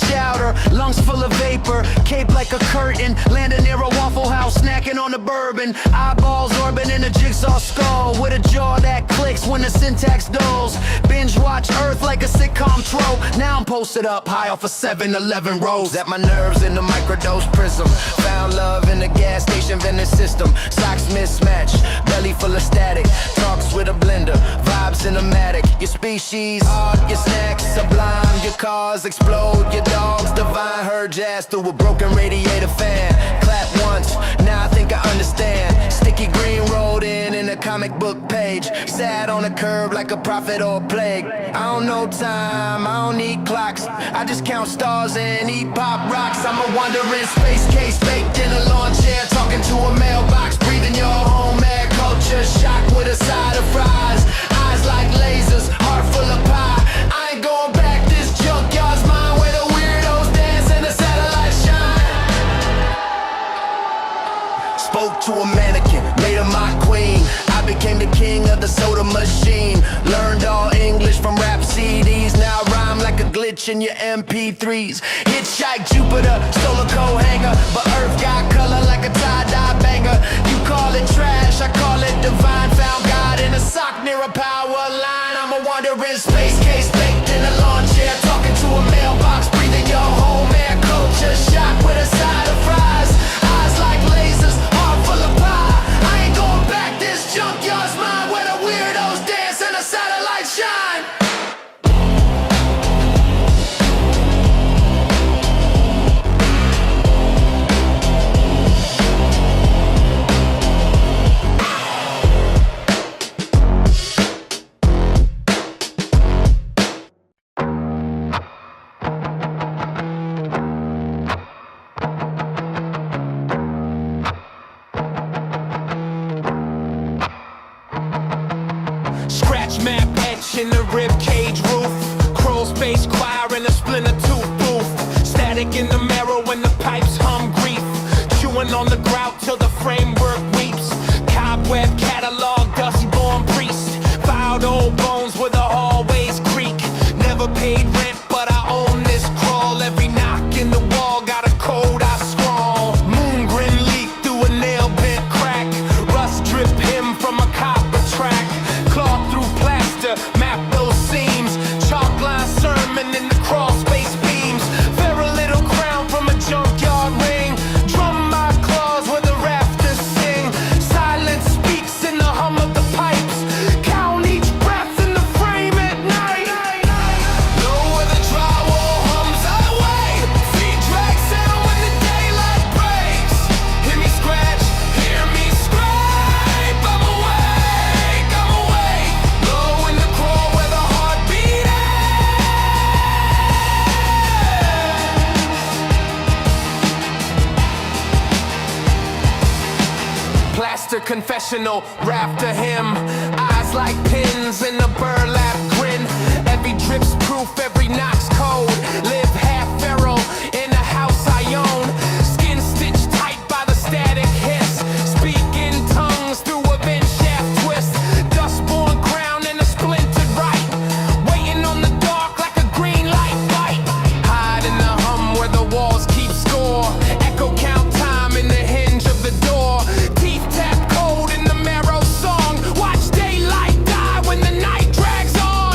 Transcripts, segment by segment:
shouter, lungs full of vapor, cape like a curtain, landing near a Waffle House, snacking on the bourbon, eyeballs orbiting in a jigsaw skull, with a jaw that clicks when the syntax dulls. Binge watch Earth like a sitcom trope. Now I'm posted up high off a 7-Eleven rose. At my nerves in the microdose prism. Found love in the gas station vending system. Socks mismatched, belly full of static. Talks with a blender, vibes cinematic. Your species, art, your snacks sublime. Your cars explode, your dogs divine. Heard jazz through a broken radiator fan. Clap once, now I think I understand. Sticky green rolled in a comic book page. Sad on a curb like a prophet or a plague. I don't know time, I don't need clocks. I just count stars and eat pop rocks. I'm a wandering space case baked in a lawn chair, talking to a mailbox, breathing your home air. Culture shock with a side of fries. Eyes like lasers, heart full of pie. I ain't going back, this junkyard's mine, where the weirdos dance and the satellites shine. Spoke to a mannequin, made her my queen. I became the king of the soda machine. Learned all English from rap CDs. Now I rhyme like a glitch in your MP3s. Hitchhike Jupiter, stole a coat hanger, but Earth got color like a tie-dye banger. You call it trash, I call it divine. Found God in a sock near a power line. I'm a wandering space case baked in a lawn chair, talking to a mailbox, breathing your home air. Culture shock with a side of fries. Eyes like lasers, heart full of pie. I ain't going back, this junkyard's mine, where the weirdos dance and the satellites shine. Scratch map etch in the rib cage roof. Crawl space choir in a splinter tooth booth. Static in the marrow when the pipes hum grief. Chewing on the grout till the framework weeps. Cobweb catalog, dusty born priest. Filed old bones where the hallways creak. Never paid rent, but I own this crawl. Every knock in the wall got a code I scrawl. Moon grin leak through a nail bent crack. Rust drip him from a copper track. Claw through plaster, map those seams. Chalk line sermon in the crawl space beams. Very little crown from a junkyard ring. Drum my claws where the rafters sing. Silence speaks in the hum of the pipes. Count each breath in the frame at night. Know where the drywall hums away. Feet drag sound when the daylight breaks. Hear me scratch, hear me scrape. I'm awake, I'm awake. Low in the crawl where the heart beat Plaster confessional, rafter hymn. Eyes like pins in a burlap grin. Every drip's proof, every knock's code. Live half feral in a house I own. Skin stitched tight by the static hiss. Speak in tongues through a vent shaft twist. Dustborn crown and a splintered right. Waiting on the dark like a green light fight. Hide in the hum where the walls keep score. Echo count time in the hinge of the door. Teeth tap code in the marrow song. Watch daylight die when the night drags on.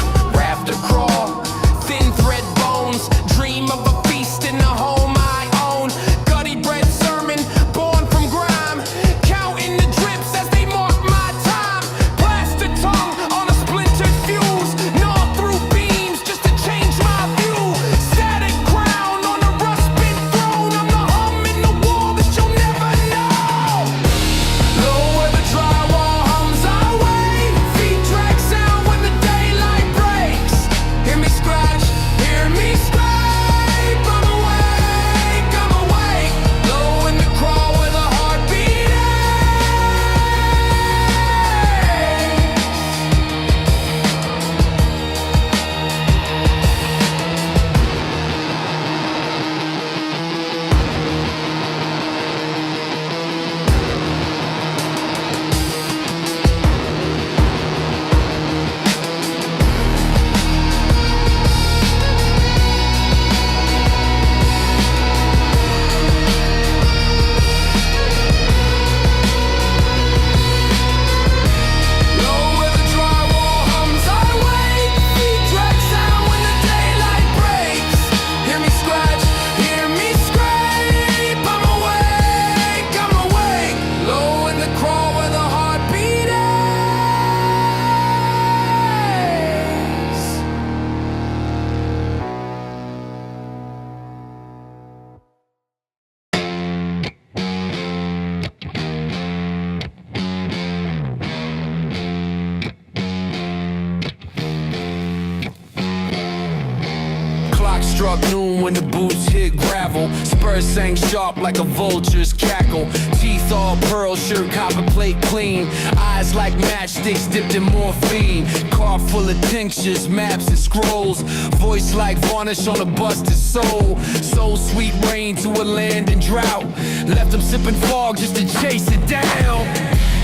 struck noon when the boots hit gravel. Spurs sang sharp like a vulture's cackle. Teeth all pearl, shirt copper plate clean. Eyes like matchsticks dipped in morphine. Car full of tinctures, maps and scrolls. Voice like varnish on a busted soul. So sweet rain to a land in drought. Left him sipping fog just to chase it down.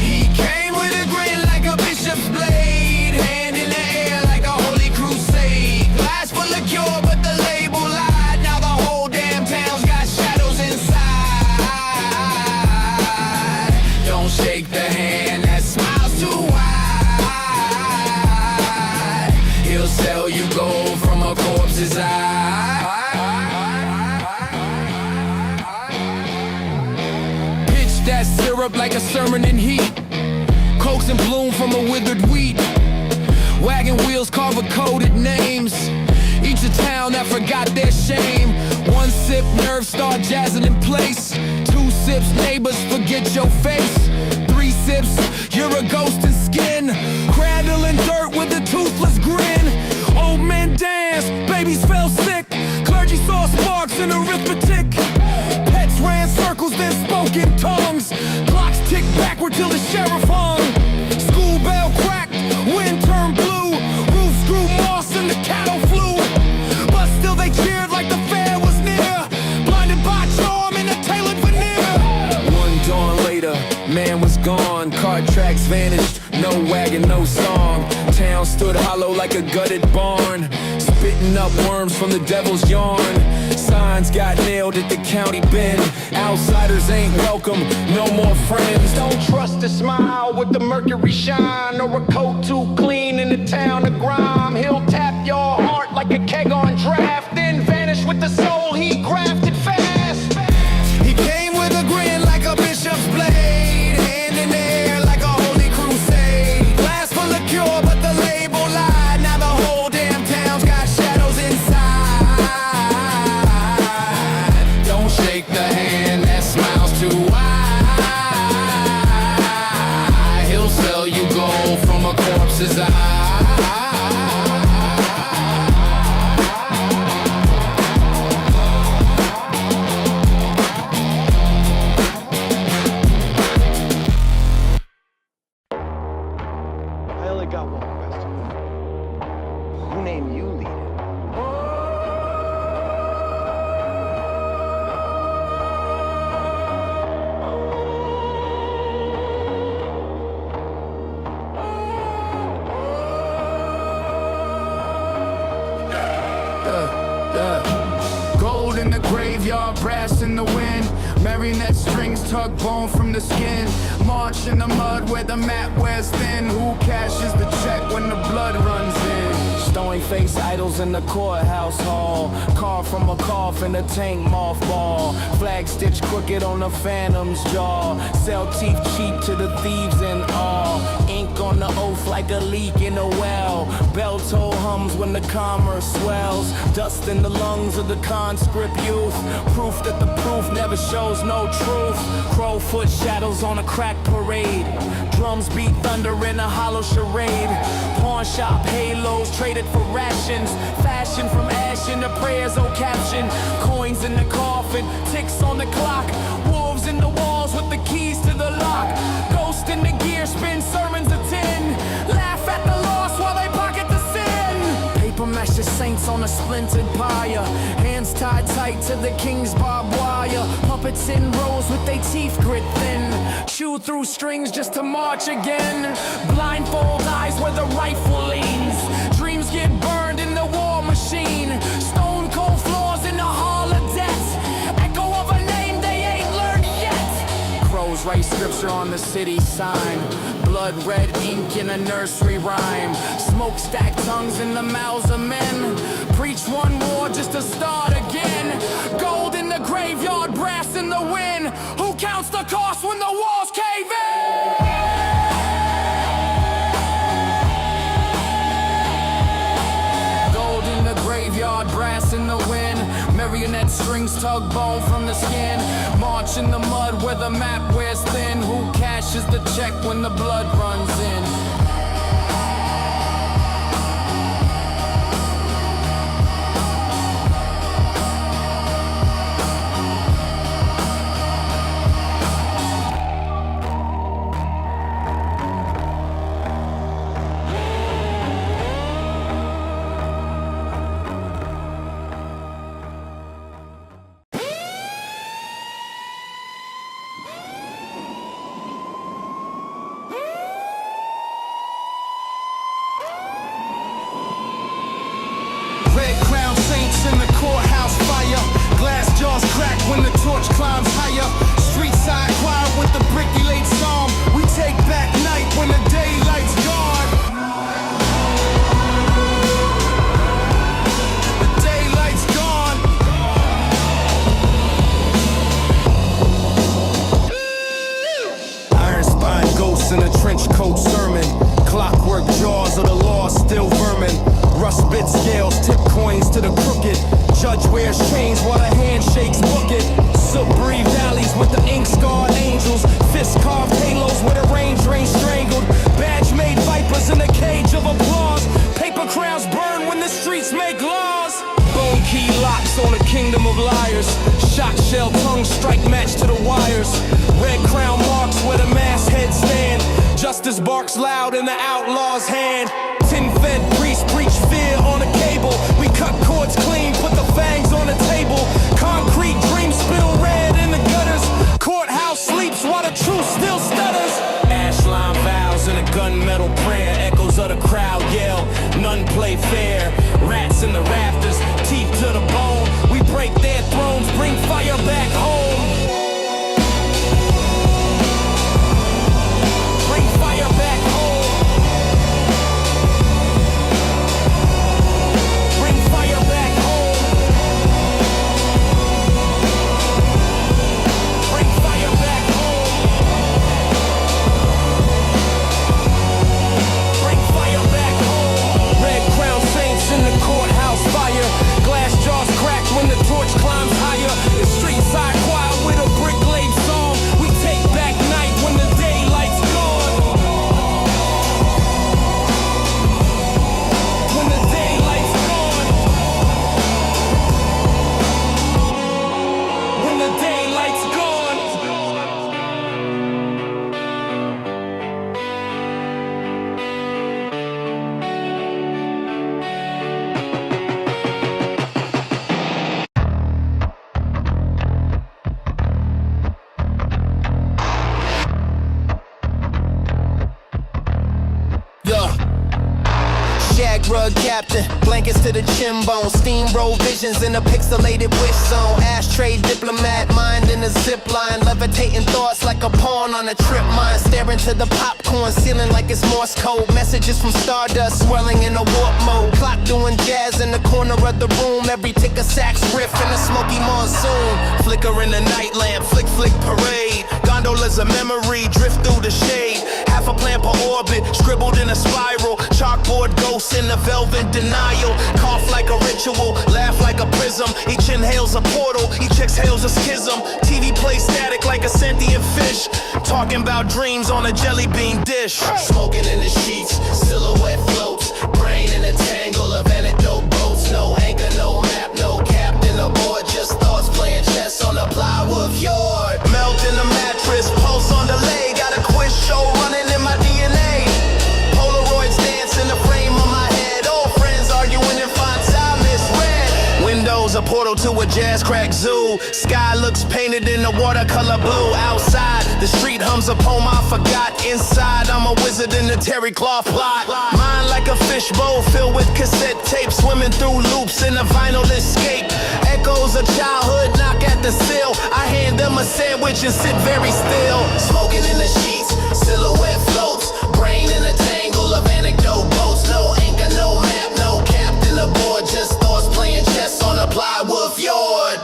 He came with a grin like a bishop's blade. Hand in the air like a holy crusade. Glass full of cure but the label lied. Now the whole damn town's got shadows inside. Don't shake the hand that smiles too wide. He'll sell you gold from a corpse's eye. Pitch that syrup like a sermon in heat. Cokes and bloom from a withered wheat. Wagon wheels carve coded names. Each a town that forgot their shame. One sip, nerves start jazzing in place. Two sips, neighbors forget your face. Three sips, you're a ghost in skin. Cradling dirt with a toothless grin. Old men dance, babies fell sick. Clergy saw sparks in arithmetic. Pets ran circles, then spoke in tongues. Clocks ticked backward till the sheriff hung. School bell cracked, wind turned blue. Roofs grew moss and the cattle flew. But still they cheered like the fair was near. Blinded by charm and a tailored veneer. One dawn later, man was gone. Cart tracks vanished, no wagon, no song. Town stood hollow like a gutted barn. Spitting up worms from the devil's yarn. Signs got nailed at the county bend. Outsiders ain't welcome, no more friends. Don't trust a smile with the mercury shine. Or a coat too clean in the town of grime. He'll tap your heart like a keg on draft. Then vanish with the soul he crafted fast. He came with a grin like a bishop's blade. Hand in the air like a holy crusade. Glass full of cure but the label lied. Now the whole damn town's got shadows inside. Don't shake the hand that smiles too wide. He'll sell you gold from a corpse's eye. I only got one question. Who named you leader? Gold in the graveyard, brass in the wind. Marionette strings tug bone from the skin. March in the mud where the map wears thin. Who cashes the check when the blood runs in? Stony face idols in the courthouse hall. Carved from a coffin, a tank mothball. Flag stitched crooked on the phantom's jaw. Sell teeth cheap to the thieves in awe. Ink on the oath like a leak in a well. Bell toll hums when the commerce swells. Dust in the lungs of the conscript youth. Proof that the proof never shows no truth. Crowfoot shadows on a crack parade. Drums beat thunder in a hollow charade. Pawn shop halos traded for rations. Fashion from ash into prayers, oh caption. Coins in the coffin, ticks on the clock. Wolves in the walls with the keys to the lock. Ghost in the gear, spin sermons of 10. Laugh at the loss while they pocket the sin. Paper mash the saints on a splintered pyre. Hands tied tight to the king's barbed wire. Puppets in rows with their teeth grit thin. Chew through strings just to march again. Blindfold eyes where the rifle leans. Dreams get burned in the war machine. Stone cold floors in the hall of death. Echo of a name they ain't learned yet. Crows write scripture on the city sign. Blood red ink in a nursery rhyme. Smokestack tongues in the mouths of men. Preach one war just to start again. Gold in the graveyard, brass in the wind. Who counts the cost when the walls cave in? Gold in the graveyard, brass in the wind. Marionette strings tug bone from the skin. March in the mud where the map wears thin. Who cashes the check when the blood runs in? liars. Shot shell tongue strike match to the wires. Red crown marks where the mastheads stand. Justice barks loud in the outlaw's hand. Tin-fed priests preach fear on a cable. We cut cords clean, put the fangs on the table. Concrete dreams spill red in the gutters. Courthouse sleeps while the truth still stutters. Ash line vows and a gunmetal prayer. Echoes of the crowd yell, none play fair. Rats in the rafters, teeth to the bone. We break their thrones, bring fire back home. Bring fire back home. Bring fire back home. Bring fire back home. Bring fire back home. Red crown saints in the courthouse fire. Glass jars crack when the torch climbs higher. The street side choir with a brick laid song. We take back night when the daylight's gone. When the daylight's gone. When the daylight's gone. Yeah. Shag rug captain, blankets to the chin bone, steamroll visions in a pixelated wish zone. Ashtray diplomat, mind in a zip line, levitating thoughts like a pawn on a trip mine. Staring to the popcorn ceiling like it's Morse code. Messages from stardust swirling in a warp mode. Clock doing jazz in the corner of the room. Every tick a sax riff in a smoky monsoon. Flicker in the night lamp, flick flick parade. Gondolas a memory, drift through the shade. Half a plan per orbit, scribbled in a spiral. Chalkboard ghosts in a velvet denial. Cough like a ritual, laugh like a prism. Each inhale's a portal, each exhale's a schism. TV plays static like a sentient fish. Talking about dreams on a jelly bean dish. Smoking in the sheets, silhouette floats. Brain in a tangle of anecdote boats. No anchor, no map, no captain aboard. Just thoughts playing chess on a plywood yard. Melt in the mattress, pulse on delay. Got a quiz show running in my DNA. Polaroids dance in the frame of my head. Old friends arguing in fonts I misread. Windows a portal to a jazz crack zoo. Sky looks painted in a watercolor blue. Outside, the street hums a poem I forgot. Inside, I'm a wizard in the terry cloth plot. Mind like a fishbowl filled with cassette tapes. Swimming through loops in a vinyl escape. Echoes of childhood knock at the sill. I hand them a sandwich and sit very still. Smoking in the sheets, silhouette floats. Brain in a tangle of anecdote boats. No anchor, no map, no captain aboard. Just thoughts playing chess on a plywood yard.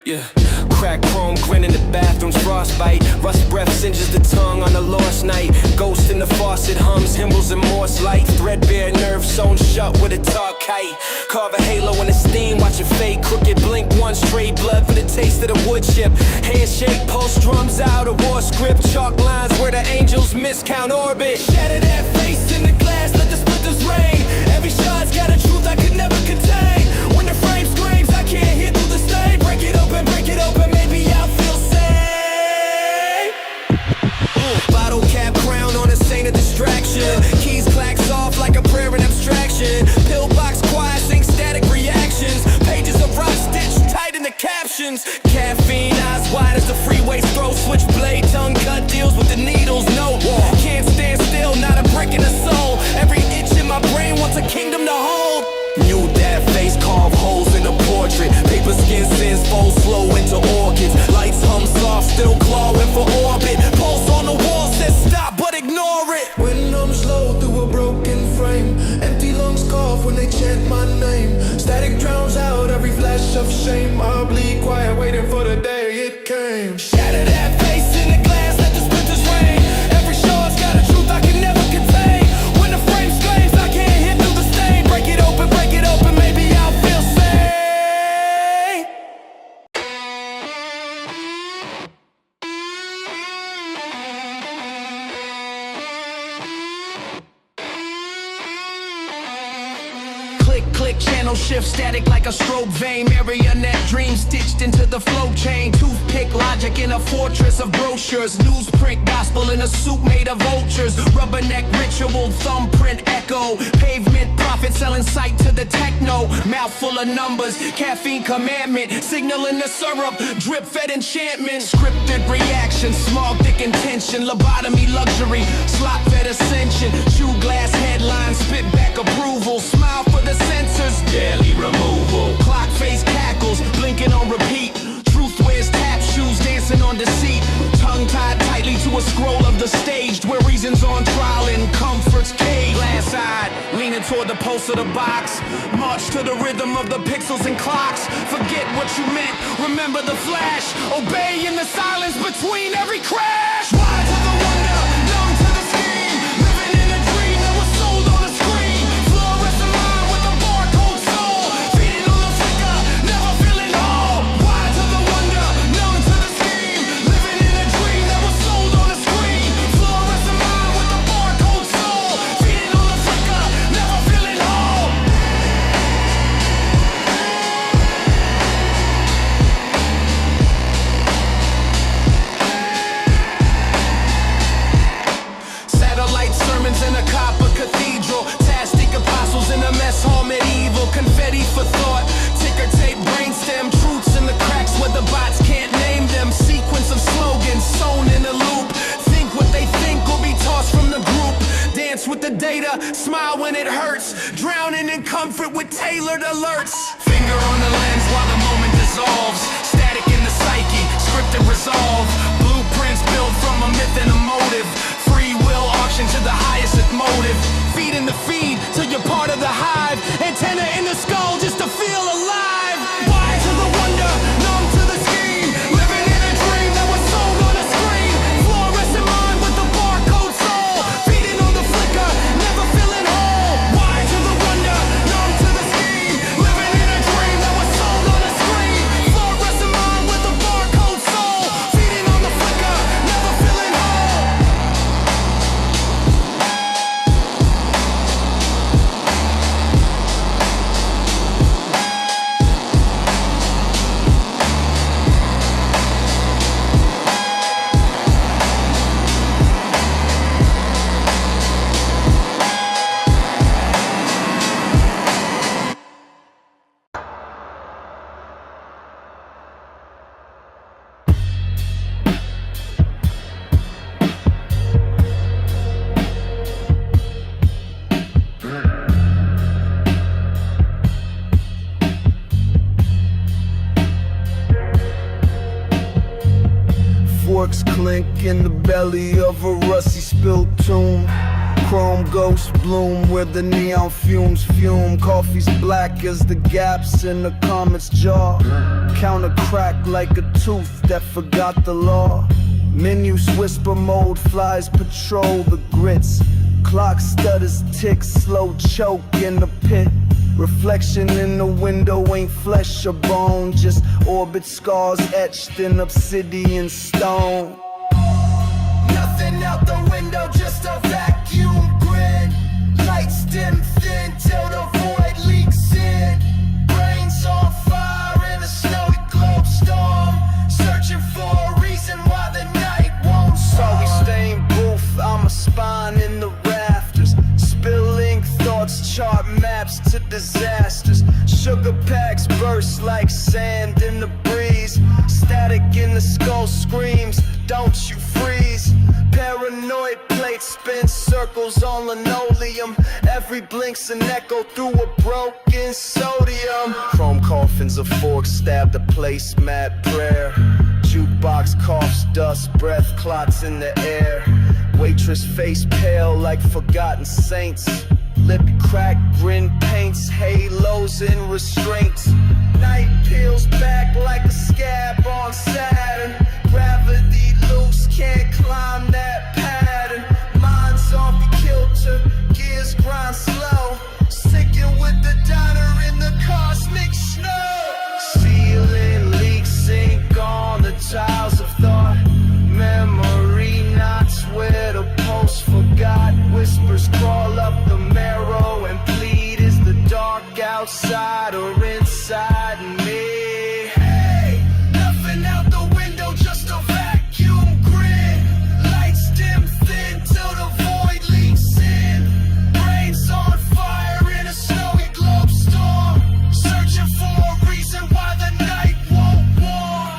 Yeah, crack chrome, grin in the bathrooms, frostbite. Rust breath singes the tongue on a lost night. Ghost in the faucet hums, hymnals and Morse light. Threadbare nerves sewn shut with a dark kite. Carve a halo in the steam, watch it fade crooked. Blink one straight blood for the taste of the wood chip. Handshake, pulse drums out a war script. Chalk lines where the angels miscount orbit. Shatter that face in the glass, let the splinters rain. Every shot's got a truth I could never contain. When the frame screams, I can't hear through the stain. Break it open, maybe I'll feel safe. Bottle cap crown on a saint of distraction. Keys clacks off like a prayer in abstraction. Pillbox quiet, sync static reactions. Pages of rock stitched tight in the captions. Caffeine, eyes wide as the freeway's throw. Switchblade, tongue cut deals with the needles. No, can't stand still, not a brick in the soul. Every itch in my brain wants a kingdom to hold. New that face, carve holes in a portrait. Paper skin sins fold slow into orchids. Lights hum soft, still clawing for orbit. Pulse on the wall says stop, but ignore it. When I'm slow through a broken frame, empty lungs cough when they chant my name. Static drowns out every flash of shame. I bleed quiet, waiting for the day it came. Shatter that face in the glass, let the splinters rain. Every show's got a truth I can never contain. When the frame screams, I can't hear through the stain. Break it open, maybe I'll feel safe. Piano shift static like a strobe vein. Marionette dream stitched into the flow chain. Toothpick logic in a fortress of brochures. Newsprint gospel in a suit made of vultures. Rubberneck ritual, thumbprint echo. Pavement prophet selling sight to the techno. Mouth full of numbers, caffeine commandment. Signaling the syrup, drip fed enchantment. Scripted reaction, small thick intention. Lobotomy luxury, slot fed ascension. Chew glass headlines, spit back approval. Smile for the censors, daily removal. Clock face cackles, blinking on repeat. Truth wears tap shoes, dancing on deceit. Tongue tied tightly to a scroll of the stage, where reason's on trial in comfort's cage. Glass eyed, leaning toward the pulse of the box. March to the rhythm of the pixels and clocks. Forget what you meant, remember the flash. Obey in the silence between every crash. Wide to the wonder, numb to the scheme. Living in a dream that was sold on a screen. Fluorescent mind with a barcode soul. Feeding on the flicker, never feeling whole. Wide to the wonder, numb to the scheme. Living in a dream that was sold on a screen. Fluorescent mind with a barcode soul. Feeding on the flicker, never feeling whole. Satellite sermons in a copper cathedral. Tastic apostles in a mess hall medieval. Confetti for thought, ticker tape brainstem. Truths in the cracks where the bots can't name them. Sequence of slogans sewn in a loop. Think what they think will be tossed from the group. Dance with the data, smile when it hurts. Drowning in comfort with tailored alerts. Finger on the lens while the moment dissolves. Static in the psyche, scripted resolve. Blueprints built from a myth and a motive. Free will auction to the highest motive. Feeding the feed till you're part of the hive. Antenna in the skull just to feel alive. Wide to the wonder, numb to the scheme. Living in a dream that was sold on a screen. Fluorescent mind with the barcode soul. Feeding on the flicker, never feeling whole. Wide to the wonder, numb to the scheme. Living in a dream that was sold on a screen. Fluorescent mind with the barcode soul. Feeding on the flicker, never feeling whole. Forks clink in the belly of a rusty spilled tomb. Chrome ghosts bloom where the neon fumes fume. Coffee's black as the gaps in the comet's jaw. Counter crack like a tooth that forgot the law. Menus whisper mode, flies patrol the grits. Clock stutters, ticks, slow choke in the pit. Reflection in the window ain't flesh or bone, just orbit scars etched in obsidian stone. Nothing out the window, just a vacuum grid. Lights dim thin till the void leaks in. Brains on fire in a snowy globe storm. Searching for a reason why the night won't Sorry stop. stained booth, I'm a spine in the rafters. Spilling thoughts, chart maps to disasters. Sugar packs burst like sand in the breeze. Static in the skull screams, don't you freeze. Paranoid plates spin circles on linoleum. Every blink's an echo through a broken sodium. Chrome coffins of forks stab the placemat prayer. Jukebox coughs dust, breath clots in the air. Waitress face pale like forgotten saints. Lip crack, grin paints, halos and restraints. Night peels back like a scab on Saturn. Gravity loose, can't climb that pattern. Mind's off kilter, gears grind slow. Sinking with the diner in the cosmic snow. Ceiling leaks, ink on the tiles of thought. Memory knots where the pulse forgot. Whispers crawl up the marrow and bleed as the dark outside. outside or inside me. Hey, nothing out the window, just a vacuum grid. Lights dim thin till the void leaks in. Brains on fire in a snowy globe storm. Searching for a reason why the night won't warm.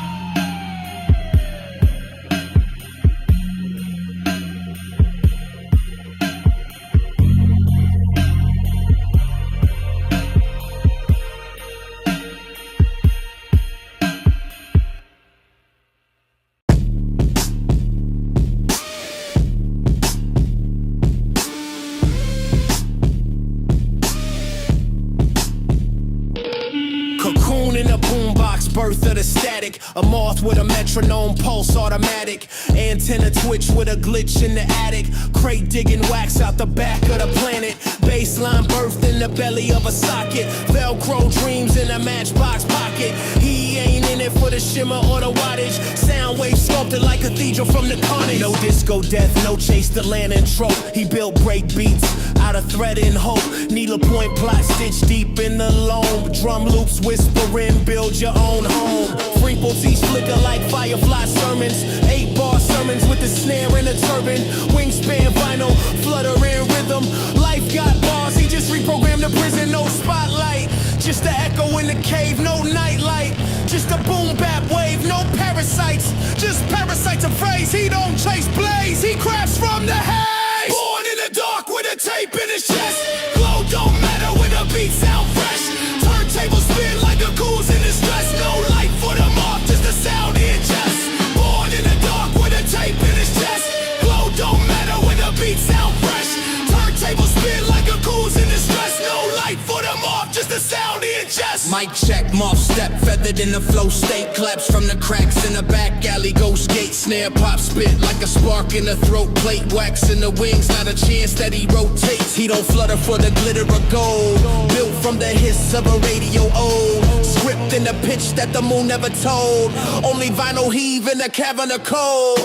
Cocoon in a boombox, birth of the static. A moth with a metronome, pulse automatic. Antenna twitch with a glitch in the attic. Crate digging wax out the back of the planet. Baseline birthed in the belly of a socket. Velcro dreams in a matchbox pocket. He ain't in it for the shimmer or the wattage. Sound wave sculpted like cathedral from the carnage. No disco death, no chase the lantern trope. He built break beats out of thread and hope. Needlepoint plot stitched deep in the loam. Drum loops whispering, build your own home. Frequencies flicker like firefly sermons. 8-bar sermons with the snare and a turban. Wingspan vinyl, fluttering rhythm. Life got bars, he just reprogrammed the prison. No spotlight, just the echo in the cave. No nightlight, just a boom bap wave. No parasites, just parasites of phrase. He don't chase blaze, he crafts from the haze. Born in the dark with a tape in his chest. Glow don't matter when the beat sound fresh. Turntable spin like a goose in distress. No light for the moth, just the sound he ingests. Born in the dark with a tape in his chest. Glow don't matter when the beat sound fresh. Turntable spin like a goose in distress. No light for the moth, just the sound he ingests. Mic check, moth step, feathered in the flow state. Claps from the cracks in the back alley, ghost gate. Snare pop spit like a spark in the throat plate. Wax in the wings, not a chance that he rotates. He don't flutter for the glitter of gold. Built from the hiss of a radio old. Script in the pitch that the moon never told. Only vinyl heave in the cavern of cold.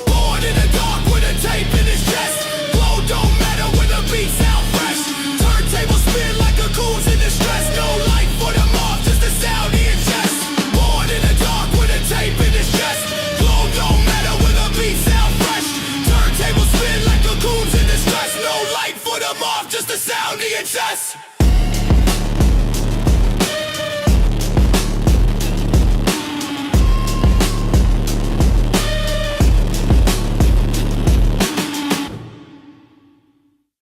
Born in the dark with a tape in his chest. Glow don't matter when the beat sound fresh. Turntable spin like a goose in distress. No light for the moth, just the sound he ingests. Born in the dark with a tape in his chest. Glow don't matter when the beat sound fresh. Turntable spin like a goose in distress. No light for the moth, just the sound he ingests.